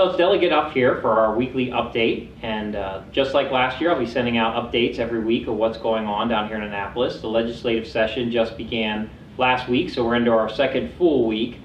Well, it's Delegate up here for our weekly update, and just like last year, I'll be sending out updates every week of what's going on down here in Annapolis. The legislative session just began last week, so we're into our second full week.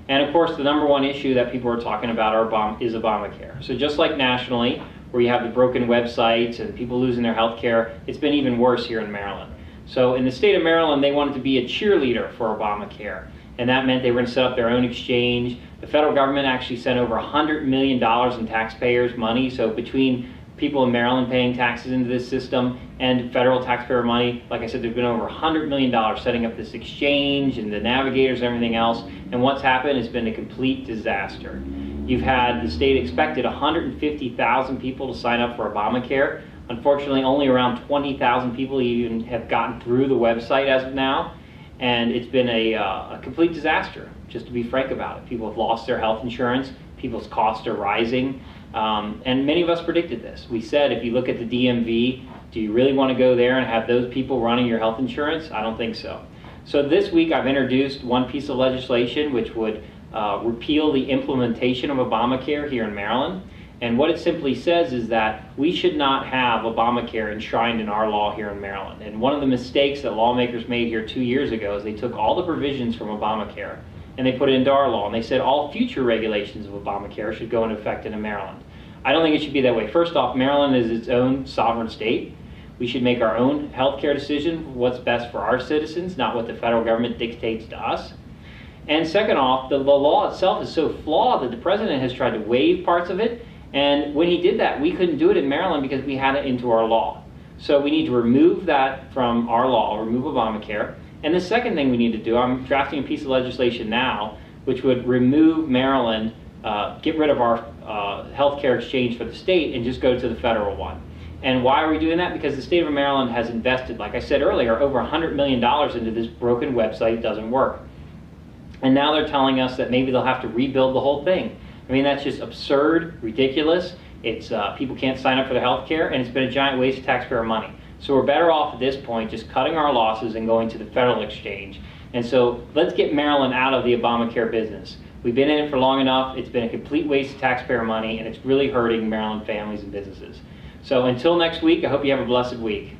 And of course, the number one issue that people are talking about is Obamacare. So just like nationally, where you have the broken websites and people losing their health care, it's been even worse here in Maryland. So in the state of Maryland, they wanted to be a cheerleader for Obamacare. And that meant they were going to set up their own exchange. The federal government actually sent over $100 million in taxpayers' money. So between people in Maryland paying taxes into this system and federal taxpayer money, like I said, there's been over $100 million setting up this exchange and the navigators and everything else. And what's happened has been a complete disaster. You've had the state expected 150,000 people to sign up for Obamacare. Unfortunately, only around 20,000 people even have gotten through the website as of now. And it's been a complete disaster, just to be frank about it. People have lost their health insurance, people's costs are rising, and many of us predicted this. We said, if you look at the DMV, do you really want to go there and have those people running your health insurance? I don't think so. So this week I've introduced one piece of legislation which would repeal the implementation of Obamacare here in Maryland. And what it simply says is that we should not have Obamacare enshrined in our law here in Maryland. And one of the mistakes that lawmakers made here 2 years ago is they took all the provisions from Obamacare and they put it into our law. And they said all future regulations of Obamacare should go into effect in Maryland. I don't think it should be that way. First off, Maryland is its own sovereign state. We should make our own health care decision, what's best for our citizens, not what the federal government dictates to us. And second off, the law itself is so flawed that the president has tried to waive parts of it. And when he did that, we couldn't do it in Maryland because we had it into our law. So we need to remove that from our law, remove Obamacare. And the second thing we need to do, I'm drafting a piece of legislation now, which would remove Maryland, get rid of our healthcare exchange for the state and just go to the federal one. And why are we doing that? Because the state of Maryland has invested, like I said earlier, over $100 million into this broken website that doesn't work. And now they're telling us that maybe they'll have to rebuild the whole thing. I mean, that's just absurd, ridiculous. It's people can't sign up for their health care, and it's been a giant waste of taxpayer money. So we're better off at this point just cutting our losses and going to the federal exchange. And so let's get Maryland out of the Obamacare business. We've been in it for long enough. It's been a complete waste of taxpayer money, and it's really hurting Maryland families and businesses. So until next week, I hope you have a blessed week.